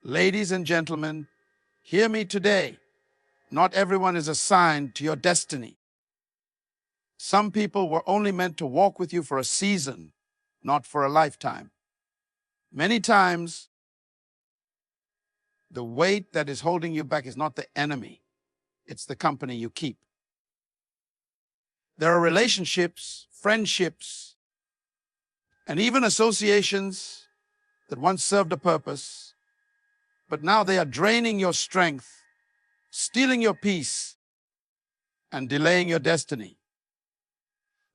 Ladies and gentlemen, hear me today. Not everyone is assigned to your destiny. Some people were only meant to walk with you for a season, not for a lifetime. Many times, the weight that is holding you back is not the enemy, it's the company you keep. There are relationships, friendships, and even associations that once served a purpose, but now they are draining your strength, stealing your peace, and delaying your destiny.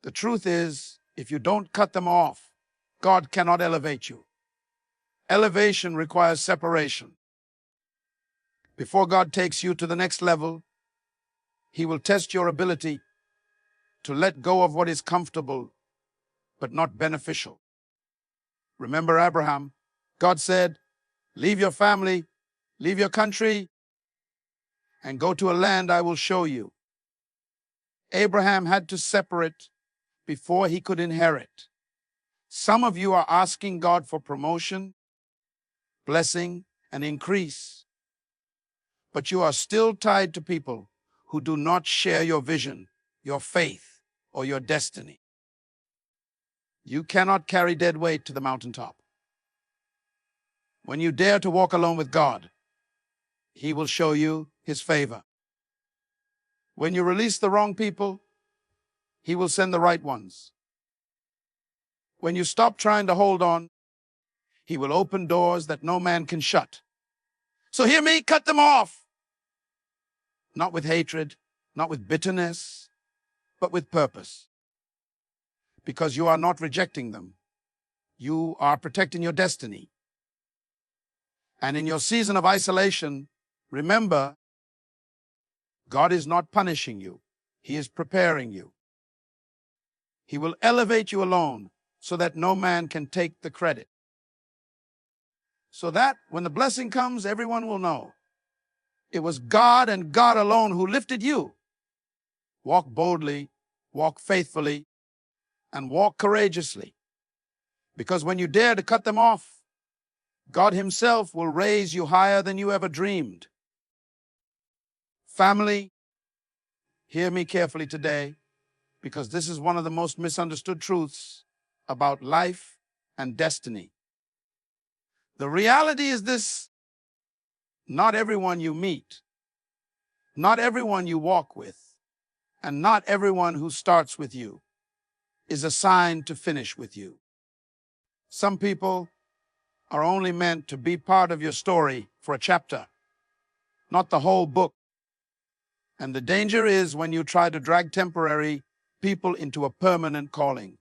The truth is, if you don't cut them off, God cannot elevate you. Elevation requires separation. Before God takes you to the next level, He will test your ability to let go of what is comfortable but not beneficial. Remember Abraham? God said, "Leave your family, leave your country, and go to a land I will show you." Abraham had to separate before he could inherit. Some of you are asking God for promotion, blessing, and increase, but you are still tied to people who do not share your vision, your faith, or your destiny. You cannot carry dead weight to the mountaintop. When you dare to walk alone with God, He will show you His favor. When you release the wrong people, He will send the right ones. When you stop trying to hold on, He will open doors that no man can shut. So hear me, cut them off. Not with hatred, not with bitterness, but with purpose. Because you are not rejecting them. You are protecting your destiny. And in your season of isolation, remember, God is not punishing you. He is preparing you. He will elevate you alone so that no man can take the credit. So that when the blessing comes, everyone will know it was God and God alone who lifted you. Walk boldly, walk faithfully, and walk courageously. Because when you dare to cut them off, God Himself will raise you higher than you ever dreamed. Family, hear me carefully today, because this is one of the most misunderstood truths about life and destiny. The reality is this: not everyone you meet, not everyone you walk with, and not everyone who starts with you is assigned to finish with you. Some people are only meant to be part of your story for a chapter, not the whole book. And the danger is when you try to drag temporary people into a permanent calling.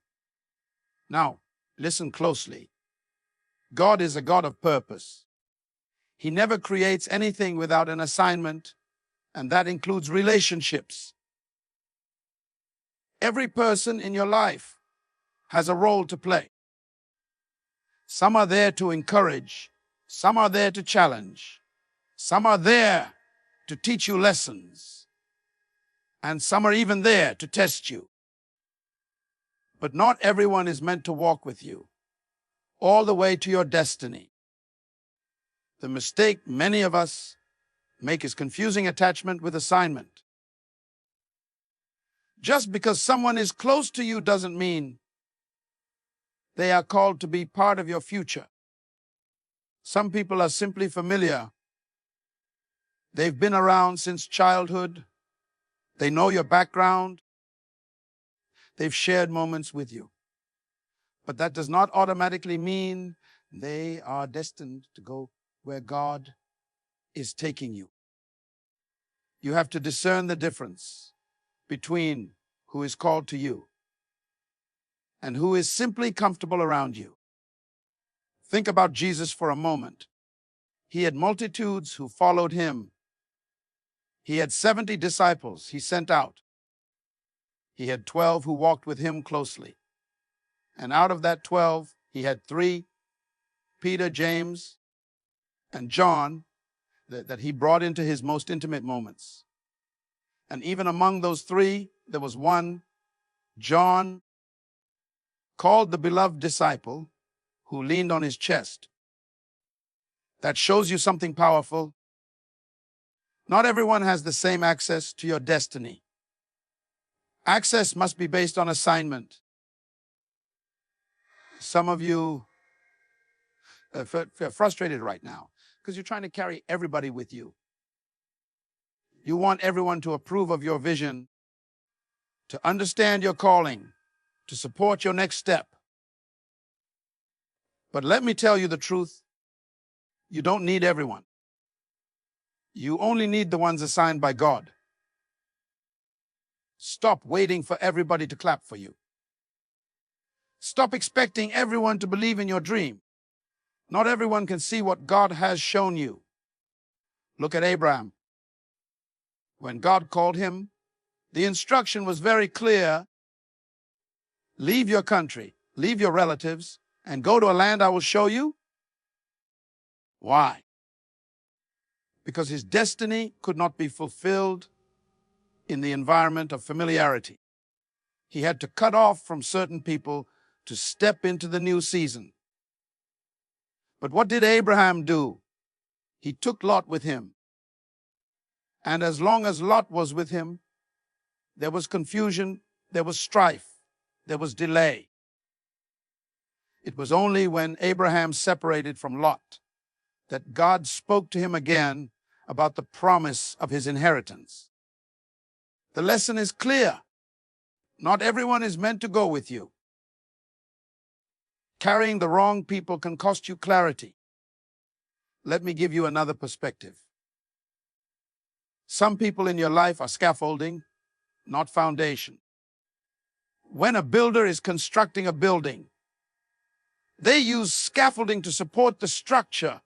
Now, listen closely. God is a God of purpose. He never creates anything without an assignment, and that includes relationships. Every person in your life has a role to play. Some are there to encourage. Some are there to challenge. Some are there to teach you lessons. And some are even there to test you. But not everyone is meant to walk with you all the way to your destiny. The mistake many of us make is confusing attachment with assignment. Just because someone is close to you doesn't mean they are called to be part of your future. Some people are simply familiar. They've been around since childhood. They know your background. They've shared moments with you. But that does not automatically mean they are destined to go where God is taking you. You have to discern the difference between who is called to you and who is simply comfortable around you. Think about Jesus for a moment. He had multitudes who followed Him. He had 70 disciples He sent out. He had 12 who walked with Him closely. And out of that 12, He had 3, Peter, James, and John, that He brought into His most intimate moments. And even among those 3, there was one, John, called the beloved disciple, who leaned on His chest. That shows you something powerful. Not everyone has the same access to your destiny. Access must be based on assignment. Some of you are frustrated right now because you're trying to carry everybody with you. You want everyone to approve of your vision, to understand your calling, to support your next step. But let me tell you the truth. You don't need everyone. You only need the ones assigned by God. Stop waiting for everybody to clap for you. Stop expecting everyone to believe in your dream. Not everyone can see what God has shown you. Look at Abraham. When God called him, the instruction was very clear. Leave your country, leave your relatives, and go to a land I will show you. Why? Because his destiny could not be fulfilled in the environment of familiarity. He had to cut off from certain people to step into the new season. But what did Abraham do? He took Lot with him. And as long as Lot was with him, there was confusion, there was strife, there was delay. It was only when Abraham separated from Lot that God spoke to him again about the promise of his inheritance. The lesson is clear. Not everyone is meant to go with you. Carrying the wrong people can cost you clarity. Let me give you another perspective. Some people in your life are scaffolding, not foundation. When a builder is constructing a building, they use scaffolding to support the structure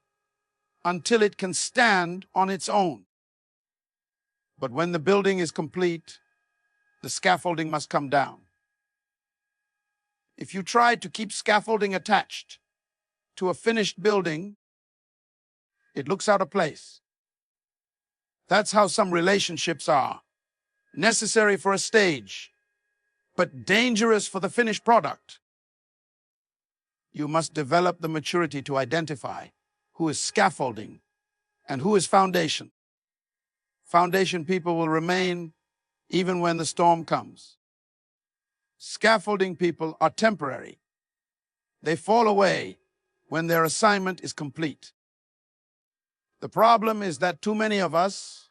until it can stand on its own. But when the building is complete, the scaffolding must come down. If you try to keep scaffolding attached to a finished building, it looks out of place. That's how some relationships are. Necessary for a stage, but dangerous for the finished product. You must develop the maturity to identify who is scaffolding and who is foundation. Foundation people will remain even when the storm comes. Scaffolding people are temporary. They fall away when their assignment is complete. The problem is that too many of us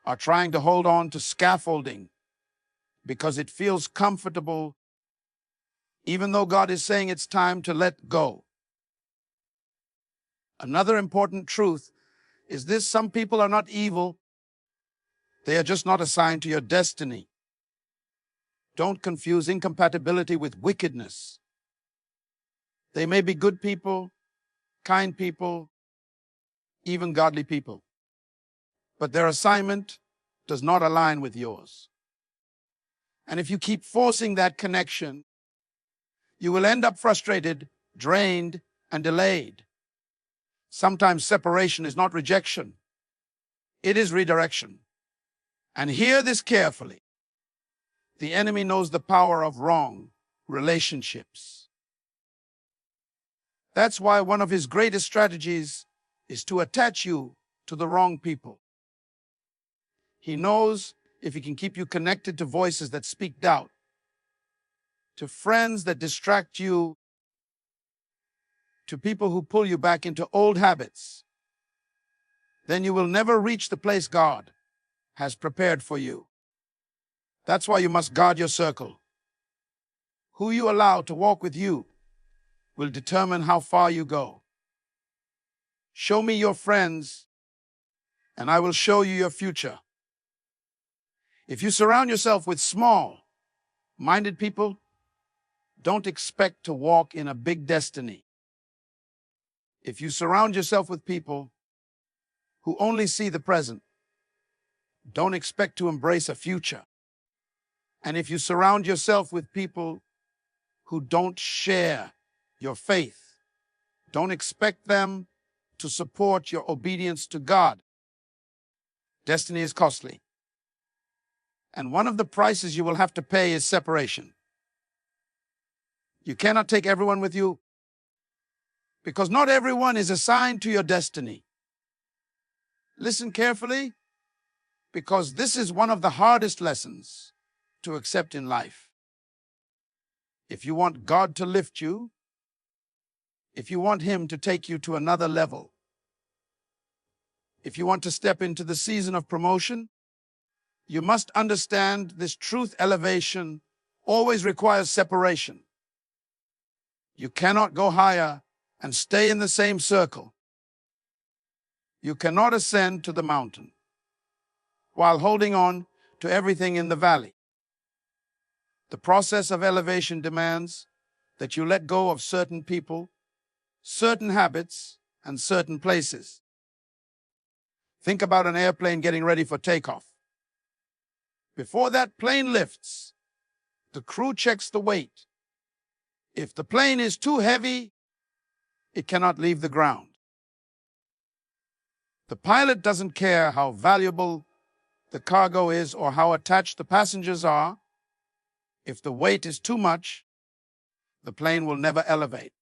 are trying to hold on to scaffolding because it feels comfortable, even though God is saying it's time to let go. Another important truth is this: some people are not evil. They are just not assigned to your destiny. Don't confuse incompatibility with wickedness. They may be good people, kind people, even godly people, but their assignment does not align with yours. And if you keep forcing that connection, you will end up frustrated, drained, and delayed. Sometimes separation is not rejection. It is redirection. And hear this carefully. The enemy knows the power of wrong relationships. That's why one of his greatest strategies is to attach you to the wrong people. He knows if he can keep you connected to voices that speak doubt, to friends that distract you, to people who pull you back into old habits, then you will never reach the place God has prepared for you. That's why you must guard your circle. Who you allow to walk with you will determine how far you go. Show me your friends, and I will show you your future. If you surround yourself with small-minded people, don't expect to walk in a big destiny. If you surround yourself with people who only see the present, don't expect to embrace a future. And if you surround yourself with people who don't share your faith, don't expect them to support your obedience to God. Destiny is costly. And one of the prices you will have to pay is separation. You cannot take everyone with you. because not everyone is assigned to your destiny. Listen carefully, because this is one of the hardest lessons to accept in life. If you want God to lift you, if you want Him to take you to another level, if you want to step into the season of promotion, you must understand this truth: elevation always requires separation. You cannot go higher and stay in the same circle. You cannot ascend to the mountain while holding on to everything in the valley. The process of elevation demands that you let go of certain people, certain habits, and certain places. Think about an airplane getting ready for takeoff. Before that plane lifts, the crew checks the weight. If the plane is too heavy, it cannot leave the ground. The pilot doesn't care how valuable the cargo is or how attached the passengers are. If the weight is too much, the plane will never elevate.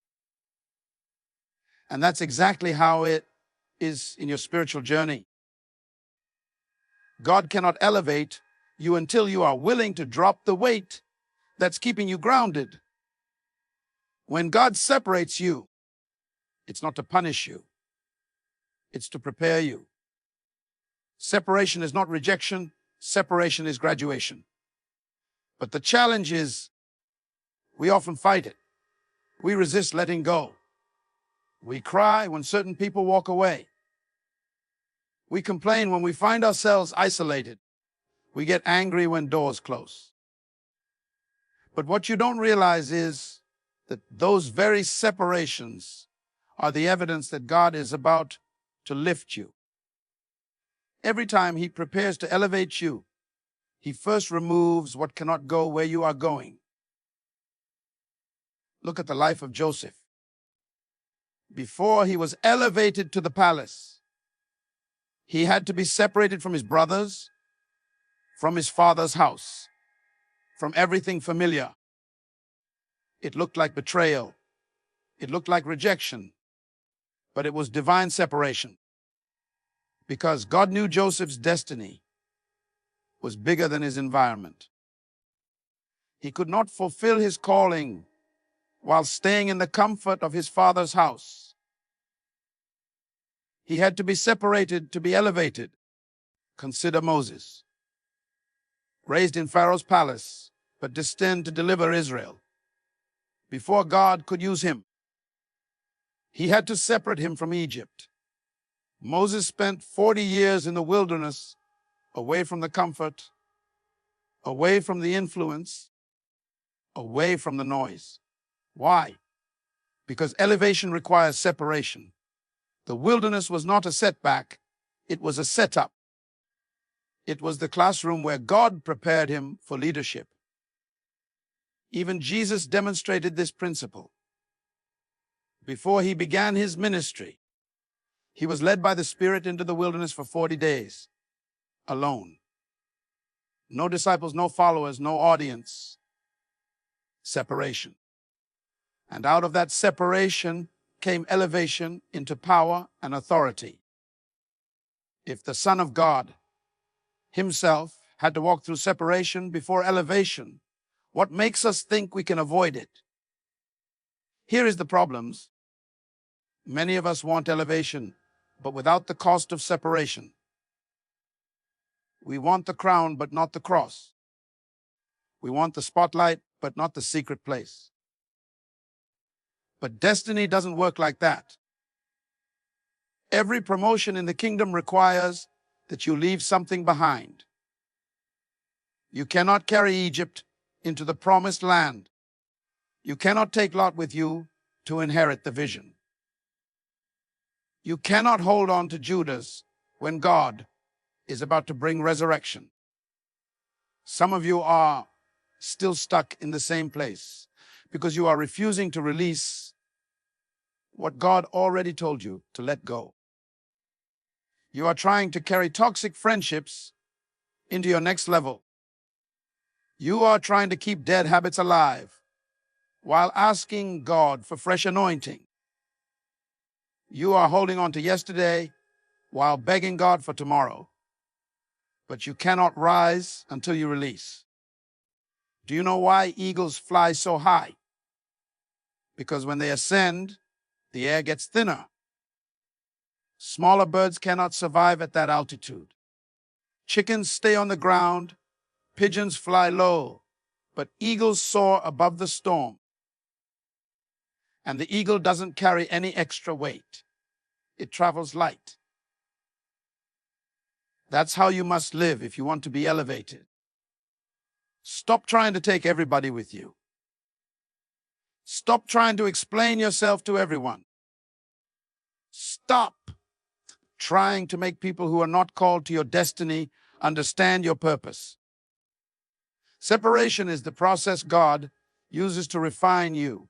And that's exactly how it is in your spiritual journey. God cannot elevate you until you are willing to drop the weight that's keeping you grounded. When God separates you, it's not to punish you, it's to prepare you. Separation is not rejection, separation is graduation. But the challenge is, we often fight it. We resist letting go. We cry when certain people walk away. We complain when we find ourselves isolated. We get angry when doors close. But what you don't realize is that those very separations are the evidence that God is about to lift you. Every time He prepares to elevate you, He first removes what cannot go where you are going. Look at the life of Joseph. Before he was elevated to the palace, he had to be separated from his brothers, from his father's house, from everything familiar. It looked like betrayal. It looked like rejection, but it was divine separation, because God knew Joseph's destiny was bigger than his environment. He could not fulfill his calling while staying in the comfort of his father's house. He had to be separated to be elevated. Consider Moses, raised in Pharaoh's palace, but destined to deliver Israel. Before God could use him, He had to separate him from Egypt. Moses spent 40 years in the wilderness, away from the comfort, away from the influence, away from the noise. Why? Because elevation requires separation. The wilderness was not a setback, it was a setup. It was the classroom where God prepared him for leadership. Even Jesus demonstrated this principle. Before He began His ministry, He was led by the Spirit into the wilderness for 40 days, alone. No disciples, no followers, no audience. Separation. And out of that separation came elevation into power and authority. If the Son of God Himself had to walk through separation before elevation, what makes us think we can avoid it? Here is the problems. Many of us want elevation, but without the cost of separation. We want the crown, but not the cross. We want the spotlight, but not the secret place. But destiny doesn't work like that. Every promotion in the kingdom requires that you leave something behind. You cannot carry Egypt into the promised land. You cannot take Lot with you to inherit the vision. You cannot hold on to Judas when God is about to bring resurrection. Some of you are still stuck in the same place because you are refusing to release what God already told you to let go. You are trying to carry toxic friendships into your next level. You are trying to keep dead habits alive while asking God for fresh anointing. You are holding on to yesterday while begging God for tomorrow, but you cannot rise until you release. Do you know why eagles fly so high? Because when they ascend, the air gets thinner. Smaller birds cannot survive at that altitude. Chickens stay on the ground, pigeons fly low, but eagles soar above the storm. And the eagle doesn't carry any extra weight. It travels light. That's how you must live if you want to be elevated. Stop trying to take everybody with you. Stop trying to explain yourself to everyone. Stop trying to make people who are not called to your destiny understand your purpose. Separation is the process God uses to refine you,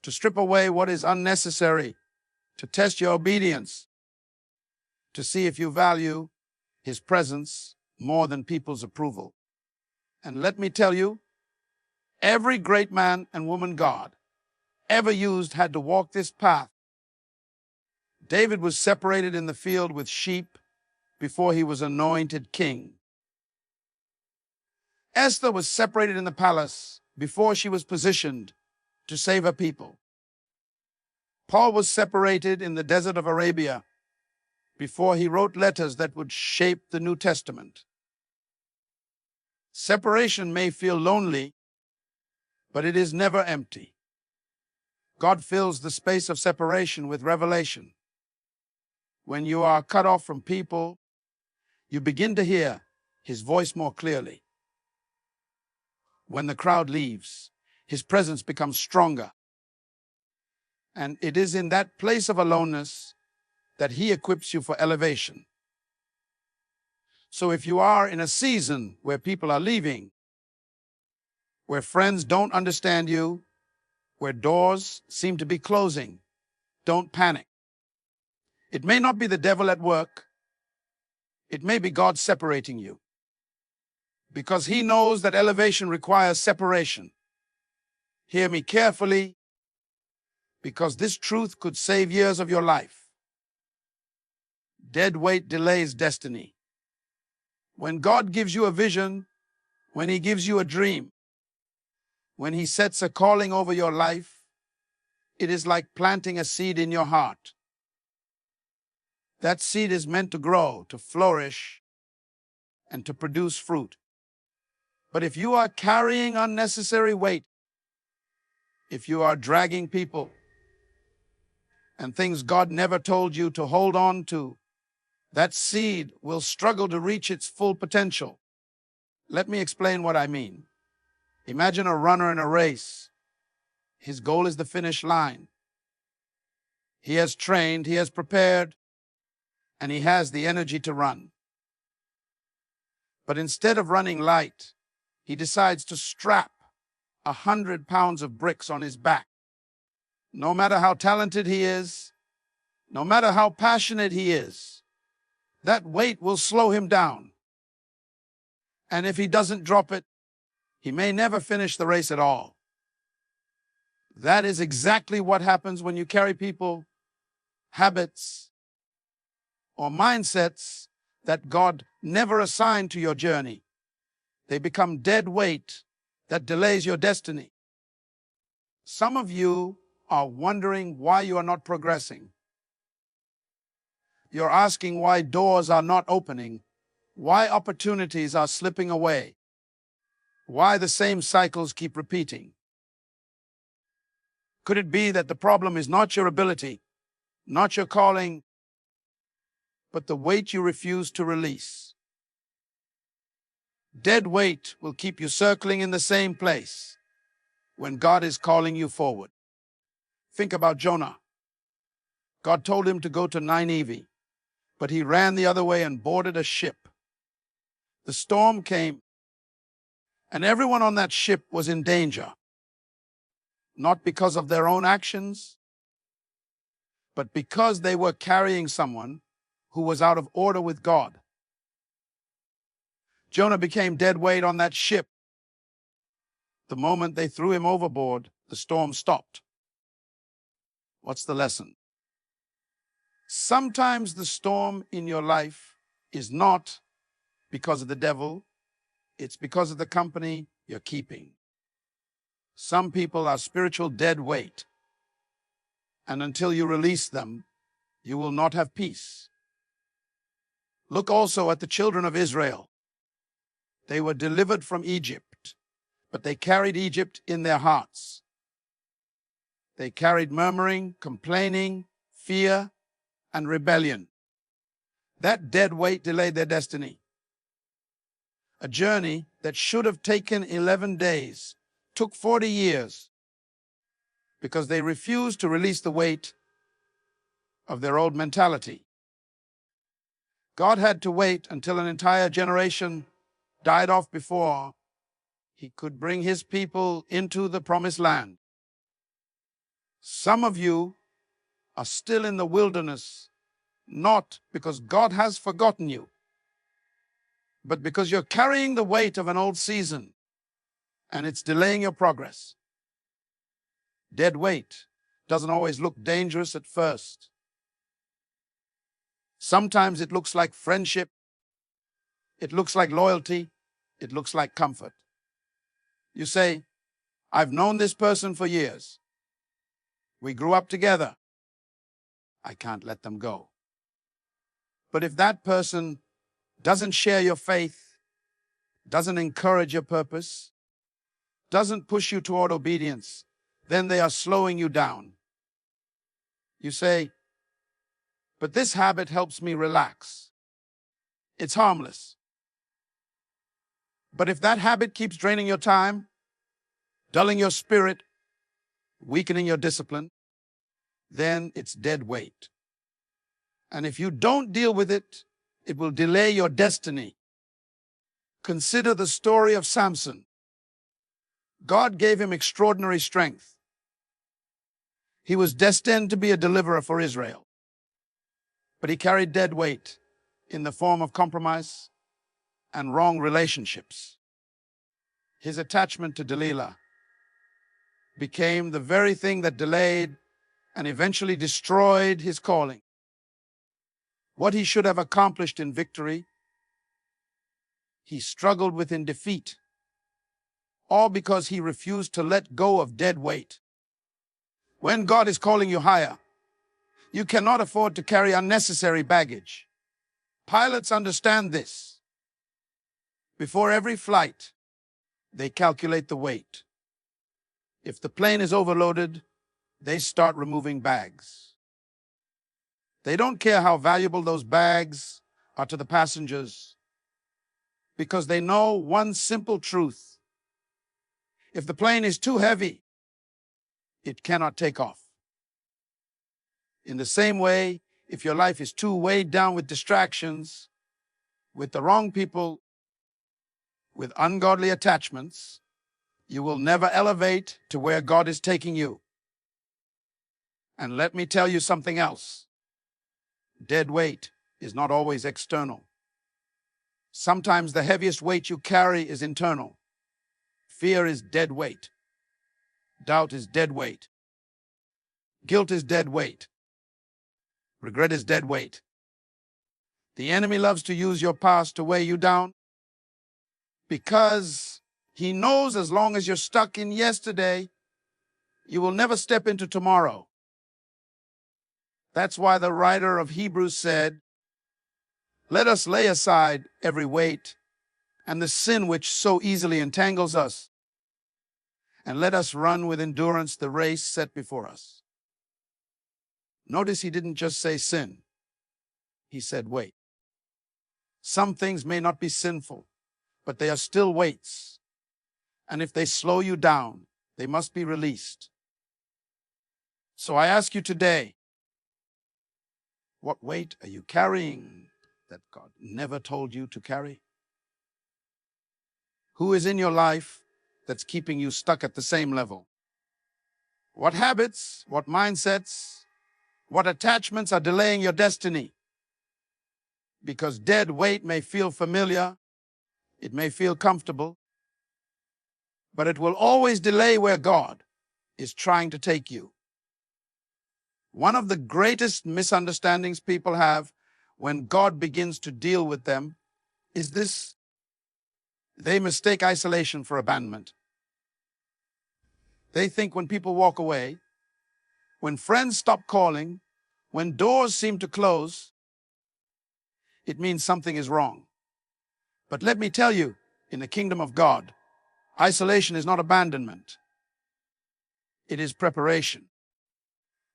to strip away what is unnecessary, to test your obedience, to see if you value His presence more than people's approval. And let me tell you, every great man and woman God ever used had to walk this path. David was separated in the field with sheep before he was anointed king. Esther was separated in the palace before she was positioned to save her people. Paul was separated in the desert of Arabia before he wrote letters that would shape the New Testament. Separation may feel lonely, but it is never empty. God fills the space of separation with revelation. When you are cut off from people, you begin to hear His voice more clearly. When the crowd leaves, His presence becomes stronger. And it is in that place of aloneness that He equips you for elevation. So if you are in a season where people are leaving, where friends don't understand you, where doors seem to be closing, don't panic. It may not be the devil at work. It may be God separating you, because He knows that elevation requires separation. Hear me carefully, because this truth could save years of your life. Dead weight delays destiny. When God gives you a vision, when He gives you a dream, when He sets a calling over your life, it is like planting a seed in your heart. That seed is meant to grow, to flourish, and to produce fruit. But if you are carrying unnecessary weight, if you are dragging people and things God never told you to hold on to, that seed will struggle to reach its full potential. Let me explain what I mean. Imagine a runner in a race. His goal is the finish line. He has trained, he has prepared, and he has the energy to run. But instead of running light, he decides to strap 100 pounds of bricks on his back. No matter how talented he is, no matter how passionate he is, that weight will slow him down. And if he doesn't drop it, he may never finish the race at all. That is exactly what happens when you carry people, habits, or mindsets that God never assigned to your journey. They become dead weight that delays your destiny. Some of you are wondering why you are not progressing. You're asking why doors are not opening, why opportunities are slipping away, why the same cycles keep repeating. Could it be that the problem is not your ability, not your calling, but the weight you refuse to release? Dead weight will keep you circling in the same place when God is calling you forward. Think about Jonah. God told him to go to Nineveh, but he ran the other way and boarded a ship. The storm came, and everyone on that ship was in danger, not because of their own actions, but because they were carrying someone who was out of order with God. Jonah became dead weight on that ship. The moment they threw him overboard, the storm stopped. What's the lesson? Sometimes the storm in your life is not because of the devil, it's because of the company you're keeping. Some people are spiritual dead weight, and until you release them, you will not have peace. Look also at the children of Israel. They were delivered from Egypt, but they carried Egypt in their hearts. They carried murmuring, complaining, fear, and rebellion. That dead weight delayed their destiny. A journey that should have taken 11 days took 40 years because they refused to release the weight of their old mentality. God had to wait until an entire generation died off before he could bring his people into the promised land. Some of you are still in the wilderness, not because God has forgotten you, but because you're carrying the weight of an old season and it's delaying your progress. Dead weight doesn't always look dangerous at first. Sometimes it looks like friendship, it looks like loyalty, it looks like comfort. You say, I've known this person for years. We grew up together. I can't let them go. But if that person doesn't share your faith, doesn't encourage your purpose, doesn't push you toward obedience, then they are slowing you down. You say, but this habit helps me relax. It's harmless. But if that habit keeps draining your time, dulling your spirit, weakening your discipline, then it's dead weight. And if you don't deal with it, it will delay your destiny. Consider the story of Samson. God gave him extraordinary strength. He was destined to be a deliverer for Israel. But he carried dead weight in the form of compromise and wrong relationships. His attachment to Delilah became the very thing that delayed and eventually destroyed his calling. What he should have accomplished in victory, he struggled with in defeat, all because he refused to let go of dead weight. When God is calling you higher, you cannot afford to carry unnecessary baggage. Pilots understand this. Before every flight, they calculate the weight. If the plane is overloaded, they start removing bags. They don't care how valuable those bags are to the passengers because they know one simple truth. If the plane is too heavy, it cannot take off. In the same way, if your life is too weighed down with distractions, with the wrong people, with ungodly attachments, you will never elevate to where God is taking you. And let me tell you something else. Dead weight is not always external. Sometimes the heaviest weight you carry is internal. Fear is dead weight. Doubt is dead weight. Guilt is dead weight. Regret is dead weight. The enemy loves to use your past to weigh you down because he knows as long as you're stuck in yesterday, you will never step into tomorrow. That's why the writer of Hebrews said, let us lay aside every weight and the sin which so easily entangles us, and let us run with endurance the race set before us. Notice he didn't just say sin. He said weight. Some things may not be sinful, but they are still weights. And if they slow you down, they must be released. So I ask you today, what weight are you carrying that God never told you to carry? Who is in your life that's keeping you stuck at the same level? What habits, what mindsets, what attachments are delaying your destiny? Because dead weight may feel familiar, it may feel comfortable, but it will always delay where God is trying to take you. One of the greatest misunderstandings people have when God begins to deal with them is this: they mistake isolation for abandonment. They think when people walk away, when friends stop calling, when doors seem to close, it means something is wrong. But let me tell you, in the kingdom of God, isolation is not abandonment. It is preparation.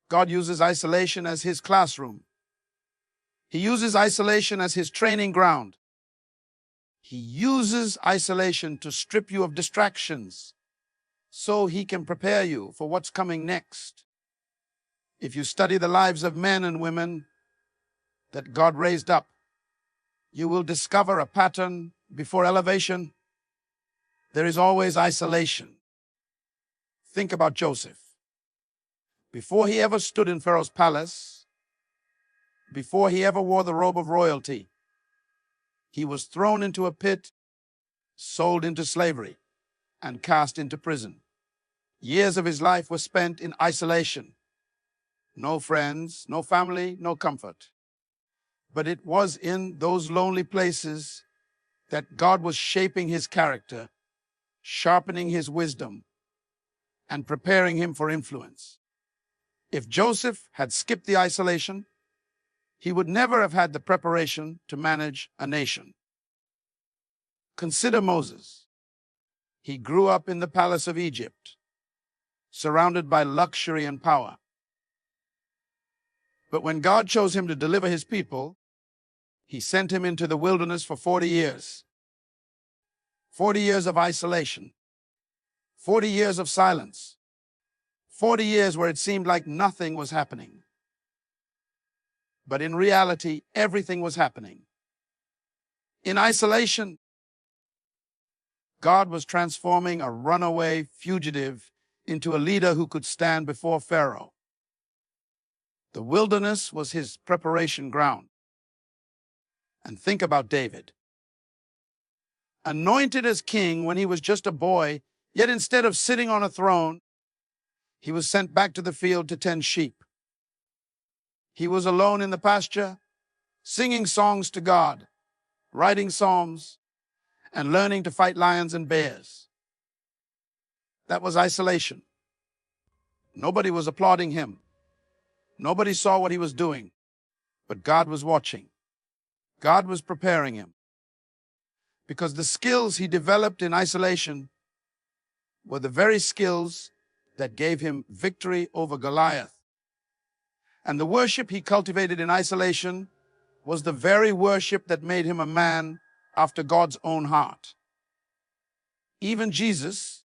God uses isolation as his classroom. He uses isolation as his training ground. He uses isolation to strip you of distractions so he can prepare you for what's coming next. If you study the lives of men and women that God raised up, you will discover a pattern. Before elevation, there is always isolation. Think about Joseph. Before he ever stood in Pharaoh's palace, before he ever wore the robe of royalty, he was thrown into a pit, sold into slavery, and cast into prison. Years of his life were spent in isolation. No friends, no family, no comfort. But it was in those lonely places that God was shaping his character, sharpening his wisdom, and preparing him for influence. If Joseph had skipped the isolation, he would never have had the preparation to manage a nation. Consider Moses. He grew up in the palace of Egypt, surrounded by luxury and power. But when God chose him to deliver his people, he sent him into the wilderness for 40 years. 40 years of isolation. 40 years of silence. 40 years where it seemed like nothing was happening. But in reality, everything was happening. In isolation, God was transforming a runaway fugitive into a leader who could stand before Pharaoh. The wilderness was his preparation ground. And think about David. Anointed as king when he was just a boy, yet instead of sitting on a throne, he was sent back to the field to tend sheep. He was alone in the pasture, singing songs to God, writing psalms, and learning to fight lions and bears. That was isolation. Nobody was applauding him. Nobody saw what he was doing, but God was watching. God was preparing him. Because the skills he developed in isolation were the very skills that gave him victory over Goliath. And the worship he cultivated in isolation was the very worship that made him a man after God's own heart. Even Jesus,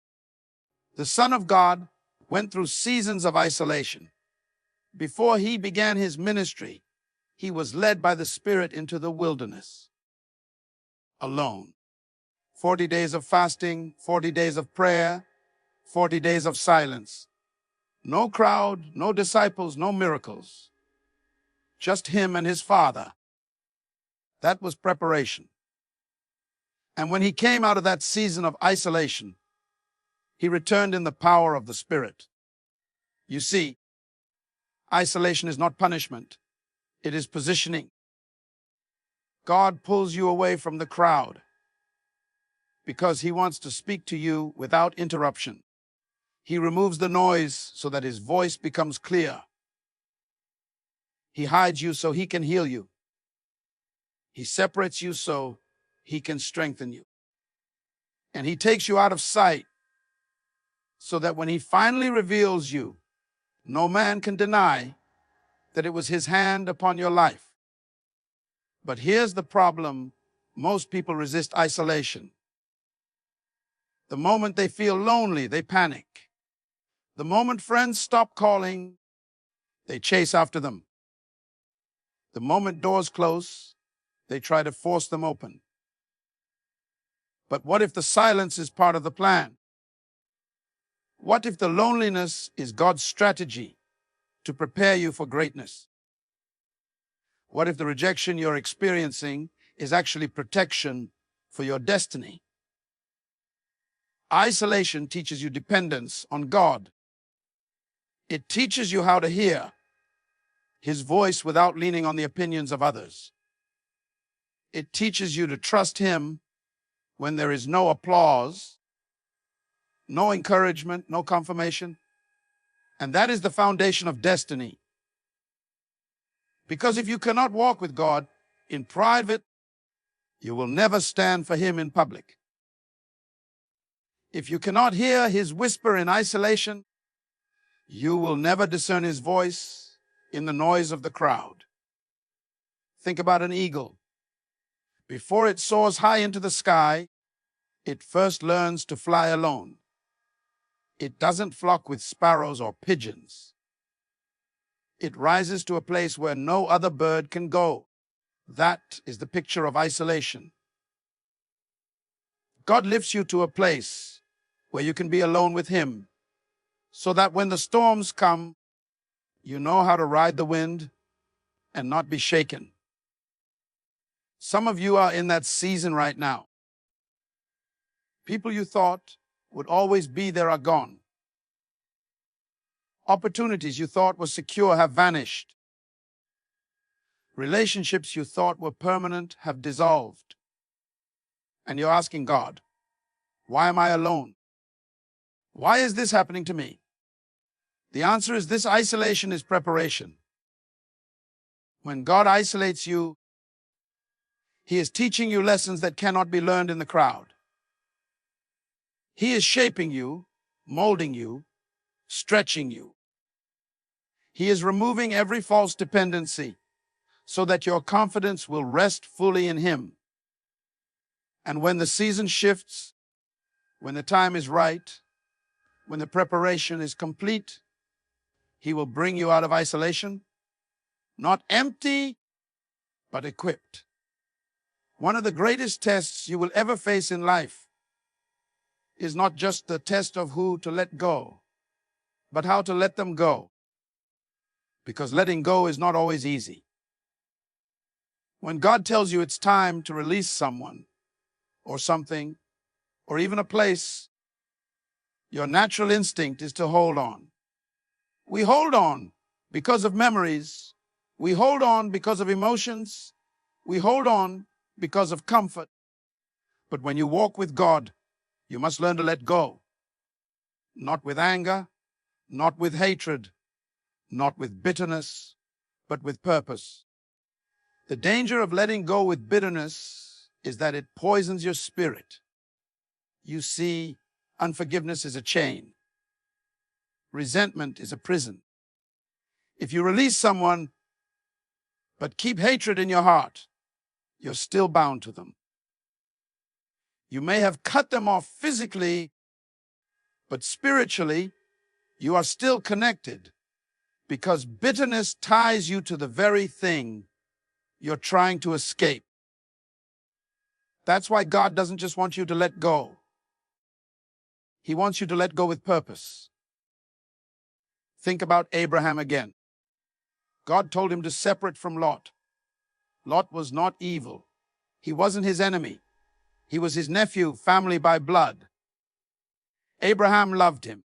the Son of God, went through seasons of isolation. Before he began his ministry, he was led by the Spirit into the wilderness, alone. 40 days of fasting, 40 days of prayer, 40 days of silence. No crowd, no disciples, no miracles. Just him and his Father. That was preparation. And when he came out of that season of isolation, he returned in the power of the Spirit. You see, isolation is not punishment. It is positioning. God pulls you away from the crowd because he wants to speak to you without interruption. He removes the noise so that his voice becomes clear. He hides you so he can heal you. He separates you so he can strengthen you. And he takes you out of sight so that when he finally reveals you, no man can deny that it was his hand upon your life. But here's the problem: most people resist isolation. The moment they feel lonely, they panic. The moment friends stop calling, they chase after them. The moment doors close, they try to force them open. But what if the silence is part of the plan? What if the loneliness is God's strategy to prepare you for greatness? What if the rejection you're experiencing is actually protection for your destiny? Isolation teaches you dependence on God. It teaches you how to hear His voice without leaning on the opinions of others. It teaches you to trust Him when there is no applause, no encouragement, no confirmation. And that is the foundation of destiny. Because if you cannot walk with God in private, you will never stand for Him in public. If you cannot hear His whisper in isolation, you will never discern His voice in the noise of the crowd. Think about an eagle. Before it soars high into the sky, it first learns to fly alone. It doesn't flock with sparrows or pigeons. It rises to a place where no other bird can go. That is the picture of isolation. God lifts you to a place where you can be alone with Him, so that when the storms come, you know how to ride the wind and not be shaken. Some of you are in that season right now. People you thought would always be there are gone. Opportunities you thought were secure have vanished. Relationships you thought were permanent have dissolved. And you're asking God, why am I alone? Why is this happening to me? The answer is this: isolation is preparation. When God isolates you, He is teaching you lessons that cannot be learned in the crowd. He is shaping you, molding you, stretching you. He is removing every false dependency so that your confidence will rest fully in Him. And when the season shifts, when the time is right, when the preparation is complete, He will bring you out of isolation, not empty, but equipped. One of the greatest tests you will ever face in life is not just the test of who to let go, but how to let them go. Because letting go is not always easy. When God tells you it's time to release someone or something or even a place, your natural instinct is to hold on. We hold on because of memories. We hold on because of emotions. We hold on because of comfort. But when you walk with God, you must learn to let go. Not with anger, not with hatred, not with bitterness, but with purpose. The danger of letting go with bitterness is that it poisons your spirit. You see, unforgiveness is a chain. Resentment is a prison. If you release someone, but keep hatred in your heart, you're still bound to them. You may have cut them off physically, but spiritually, you are still connected because bitterness ties you to the very thing you're trying to escape. That's why God doesn't just want you to let go. He wants you to let go with purpose. Think about Abraham again. God told him to separate from Lot. Lot was not evil. He wasn't his enemy. He was his nephew, family by blood. Abraham loved him,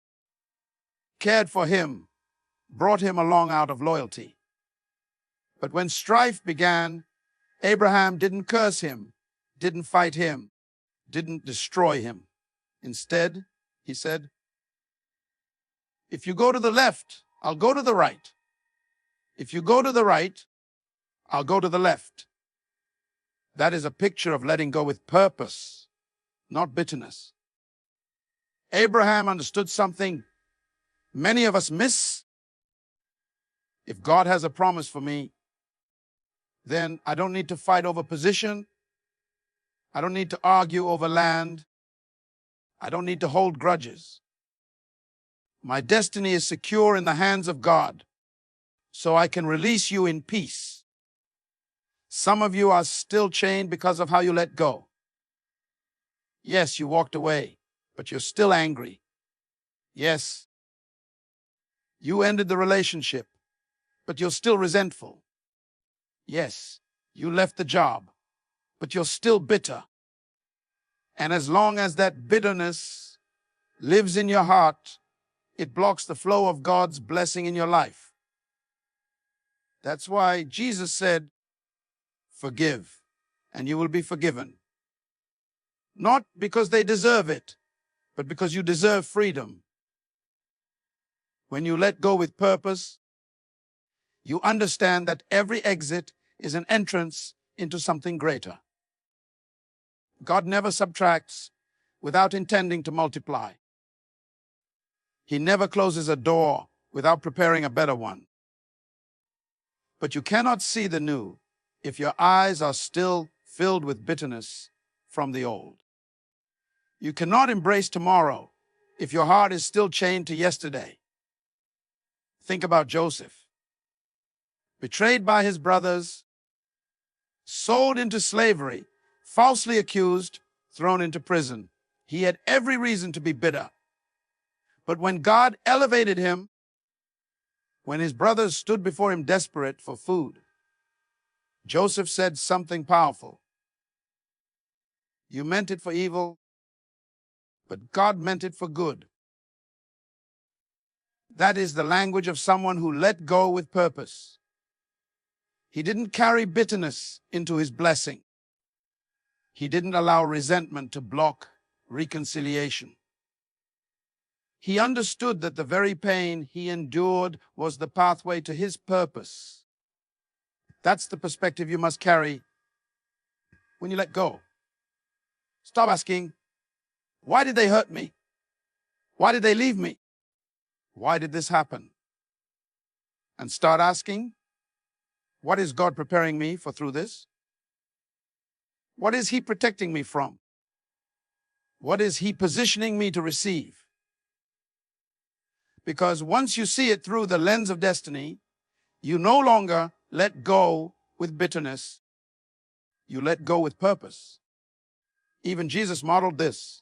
cared for him, brought him along out of loyalty. But when strife began, Abraham didn't curse him, didn't fight him, didn't destroy him. Instead, he said, if you go to the left, I'll go to the right. If you go to the right, I'll go to the left. That is a picture of letting go with purpose, not bitterness. Abraham understood something many of us miss. If God has a promise for me, then I don't need to fight over position. I don't need to argue over land. I don't need to hold grudges. My destiny is secure in the hands of God, so I can release you in peace. Some of you are still chained because of how you let go. Yes, you walked away, but you're still angry. Yes, you ended the relationship, but you're still resentful. Yes, you left the job, but you're still bitter. And as long as that bitterness lives in your heart, it blocks the flow of God's blessing in your life. That's why Jesus said, forgive, and you will be forgiven. Not because they deserve it, but because you deserve freedom. When you let go with purpose, you understand that every exit is an entrance into something greater. God never subtracts without intending to multiply. He never closes a door without preparing a better one. But you cannot see the new if your eyes are still filled with bitterness from the old. You cannot embrace tomorrow if your heart is still chained to yesterday. Think about Joseph. Betrayed by his brothers, sold into slavery, falsely accused, thrown into prison. He had every reason to be bitter. But when God elevated him, when his brothers stood before him desperate for food, Joseph said something powerful. You meant it for evil, but God meant it for good. That is the language of someone who let go with purpose. He didn't carry bitterness into his blessing. He didn't allow resentment to block reconciliation. He understood that the very pain he endured was the pathway to his purpose. That's the perspective you must carry when you let go. Stop asking, why did they hurt me? Why did they leave me? Why did this happen? And start asking, what is God preparing me for through this? What is He protecting me from? What is He positioning me to receive? Because once you see it through the lens of destiny, you no longer let go with bitterness. You let go with purpose. Even Jesus modeled this.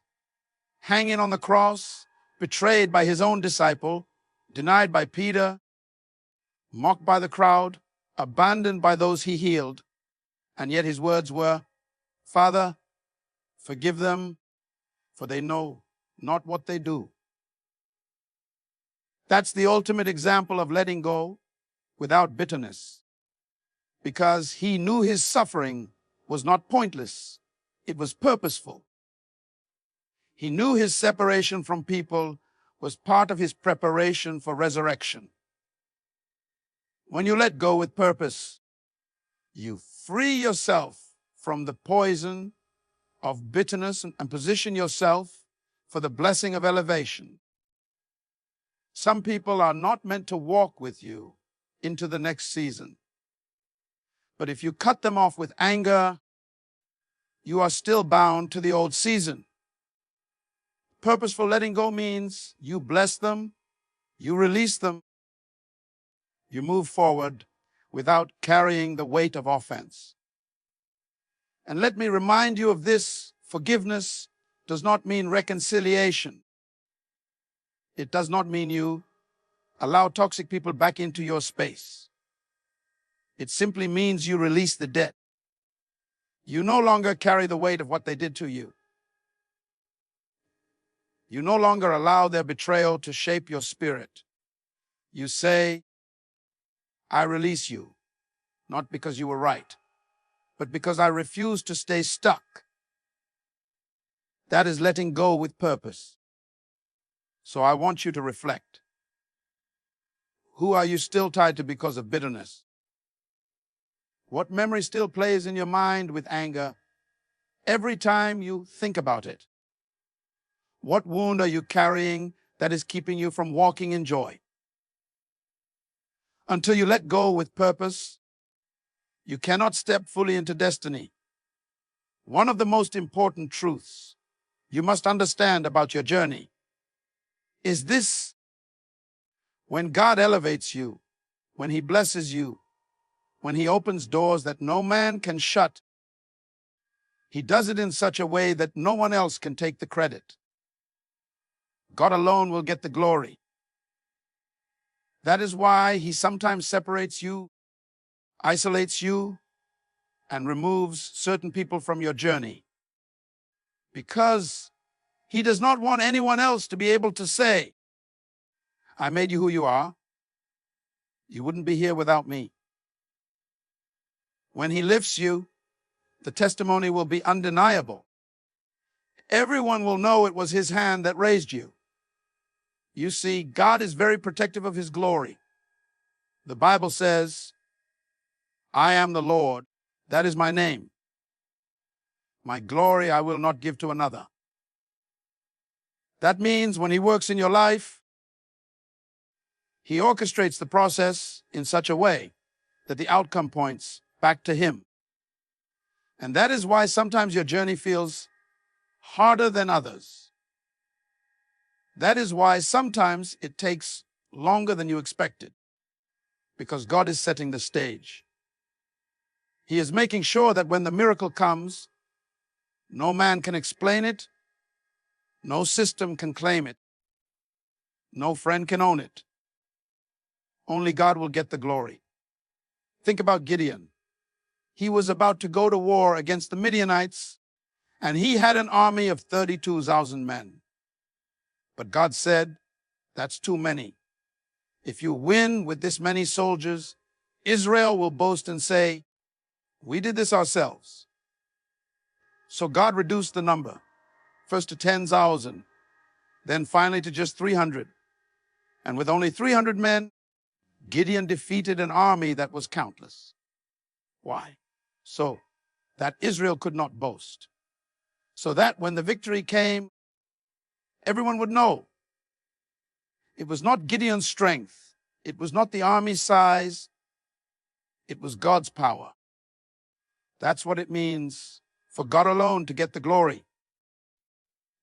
Hanging on the cross, betrayed by his own disciple, denied by Peter, mocked by the crowd, abandoned by those he healed, and yet his words were, Father, forgive them, for they know not what they do. That's the ultimate example of letting go without bitterness, because he knew his suffering was not pointless, it was purposeful. He knew his separation from people was part of his preparation for resurrection. When you let go with purpose, you free yourself from the poison of bitterness and position yourself for the blessing of elevation. Some people are not meant to walk with you into the next season. But if you cut them off with anger, you are still bound to the old season. Purposeful letting go means you bless them, you release them, you move forward without carrying the weight of offense. And let me remind you of this, forgiveness does not mean reconciliation. It does not mean you allow toxic people back into your space. It simply means you release the debt. You no longer carry the weight of what they did to you. You no longer allow their betrayal to shape your spirit. You say, I release you, not because you were right, but because I refuse to stay stuck. That is letting go with purpose. So I want you to reflect. Who are you still tied to because of bitterness? What memory still plays in your mind with anger every time you think about it? What wound are you carrying that is keeping you from walking in joy? Until you let go with purpose, you cannot step fully into destiny. One of the most important truths you must understand about your journey is this: when God elevates you, when He blesses you, when He opens doors that no man can shut, He does it in such a way that no one else can take the credit. God alone will get the glory. That is why He sometimes separates you, isolates you, and removes certain people from your journey. Because He does not want anyone else to be able to say, I made you who you are. You wouldn't be here without me. When he lifts you, the testimony will be undeniable. Everyone will know it was his hand that raised you. You see, God is very protective of his glory. The Bible says, I am the Lord, that is my name. My glory I will not give to another. That means when he works in your life, he orchestrates the process in such a way that the outcome points back to him. And that is why sometimes your journey feels harder than others. That is why sometimes it takes longer than you expected, because God is setting the stage. He is making sure that when the miracle comes, no man can explain it, no system can claim it, no friend can own it. Only God will get the glory. Think about Gideon. He was about to go to war against the Midianites, and he had an army of 32,000 men. But God said, that's too many. If you win with this many soldiers, Israel will boast and say, we did this ourselves. So God reduced the number, first to 10,000, then finally to just 300. And with only 300 men, Gideon defeated an army that was countless. Why? So that Israel could not boast. So that when the victory came, everyone would know it was not Gideon's strength. It was not the army's size. It was God's power. That's what it means for God alone to get the glory.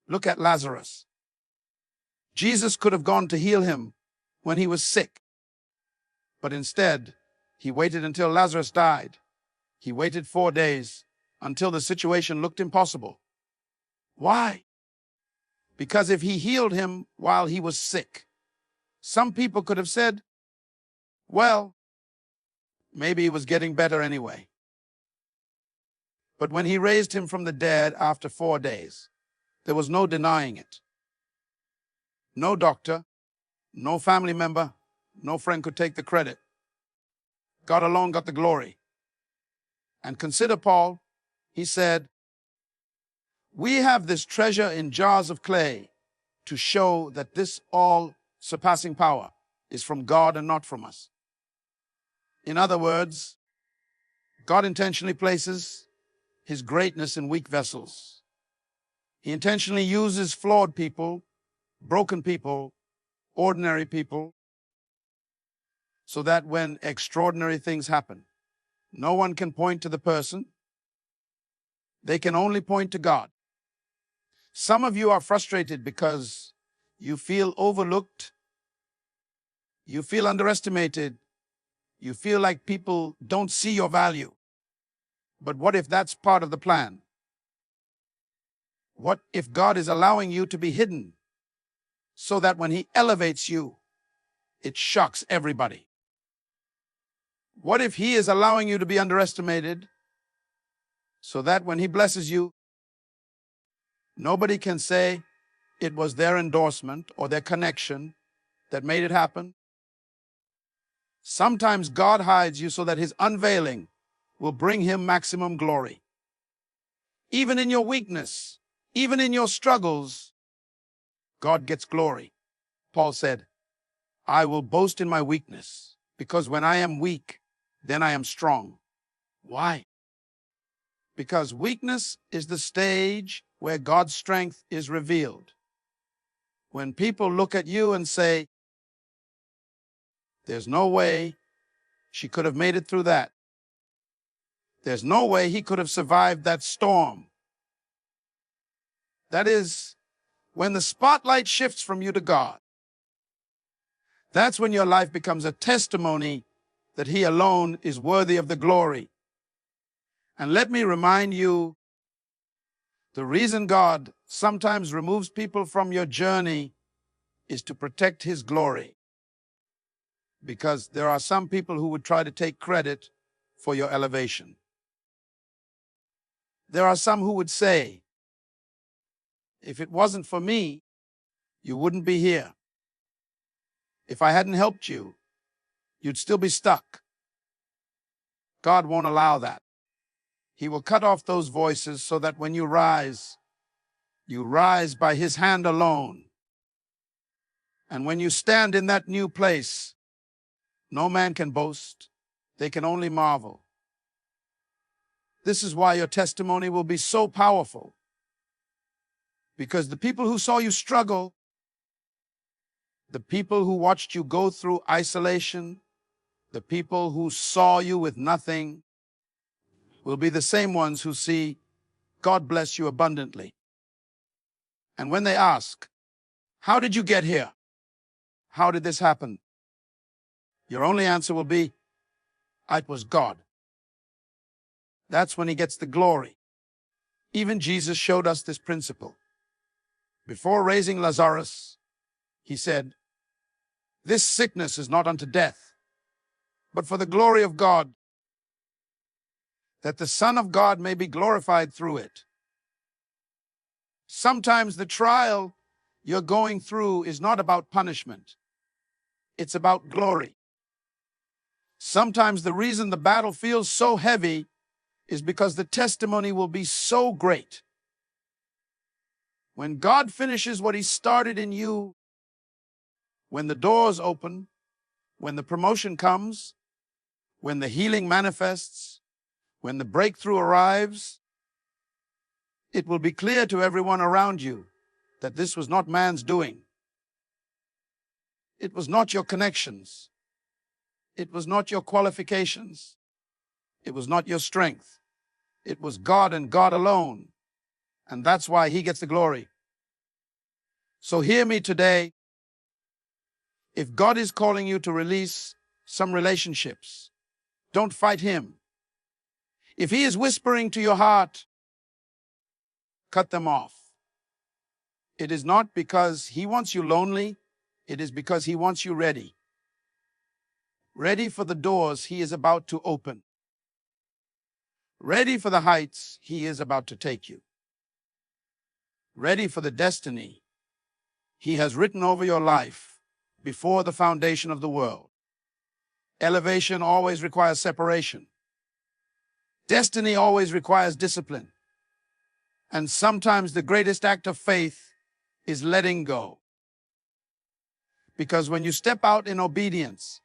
Look at Lazarus. Jesus could have gone to heal him when he was sick. But instead, he waited until Lazarus died. He waited 4 days until the situation looked impossible. Why? Because if he healed him while he was sick, some people could have said, well, maybe he was getting better anyway. But when he raised him from the dead after 4 days, there was no denying it. No doctor, no family member, no friend could take the credit. God alone got the glory. And consider Paul. He said, we have this treasure in jars of clay to show that this all-surpassing power is from God and not from us. In other words, God intentionally places his greatness in weak vessels. He intentionally uses flawed people, broken people, ordinary people, so that when extraordinary things happen, no one can point to the person. They can only point to God. Some of you are frustrated because you feel overlooked, you feel underestimated, you feel like people don't see your value. But what if that's part of the plan? What if God is allowing you to be hidden so that when he elevates you, it shocks everybody? What if he is allowing you to be underestimated so that when he blesses you, nobody can say it was their endorsement or their connection that made it happen? Sometimes God hides you so that his unveiling will bring him maximum glory. Even in your weakness, even in your struggles, God gets glory. Paul said, I will boast in my weakness, because when I am weak, then I am strong. Why? Because weakness is the stage where God's strength is revealed. When people look at you and say, there's no way she could have made it through that. There's no way he could have survived that storm. That is, when the spotlight shifts from you to God, that's when your life becomes a testimony that he alone is worthy of the glory. And let me remind you, the reason God sometimes removes people from your journey is to protect his glory. Because there are some people who would try to take credit for your elevation. There are some who would say, if it wasn't for me, you wouldn't be here. If I hadn't helped you, you'd still be stuck. God won't allow that. He will cut off those voices so that when you rise by His hand alone. And when you stand in that new place, no man can boast. They can only marvel. This is why your testimony will be so powerful. Because the people who saw you struggle, the people who watched you go through isolation, the people who saw you with nothing, will be the same ones who see God bless you abundantly. And when they ask, how did you get here? How did this happen? Your only answer will be, it was God. That's when He gets the glory. Even Jesus showed us this principle. Before raising Lazarus, He said, this sickness is not unto death, but for the glory of God, that the Son of God may be glorified through it. Sometimes the trial you're going through is not about punishment. It's about glory. Sometimes the reason the battle feels so heavy is because the testimony will be so great. When God finishes what He started in you, when the doors open, when the promotion comes, when the healing manifests, when the breakthrough arrives, it will be clear to everyone around you that this was not man's doing. It was not your connections. It was not your qualifications. It was not your strength. It was God and God alone. And that's why He gets the glory. So hear me today. If God is calling you to release some relationships, don't fight Him. If He is whispering to your heart, cut them off. It is not because He wants you lonely. It is because He wants you ready. Ready for the doors He is about to open. Ready for the heights He is about to take you. Ready for the destiny He has written over your life before the foundation of the world. Elevation always requires separation. Destiny always requires discipline. And sometimes the greatest act of faith is letting go. Because when you step out in obedience,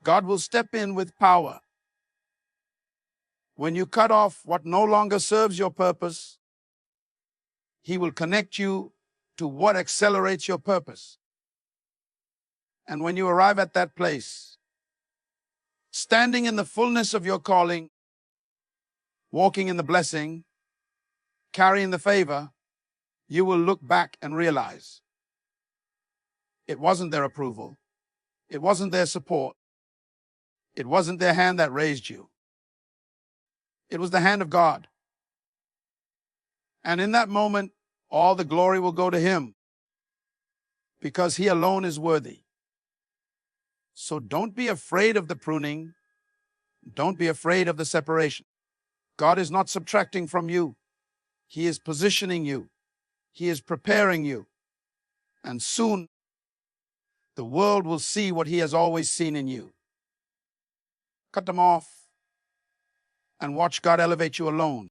God will step in with power. When you cut off what no longer serves your purpose, He will connect you to what accelerates your purpose. And when you arrive at that place, standing in the fullness of your calling, walking in the blessing, carrying the favor, you will look back and realize it wasn't their approval. It wasn't their support. It wasn't their hand that raised you. It was the hand of God. And in that moment, all the glory will go to Him because He alone is worthy. So don't be afraid of the pruning. Don't be afraid of the separation. God is not subtracting from you. He is positioning you. He is preparing you. And soon, the world will see what He has always seen in you. Cut them off and watch God elevate you alone.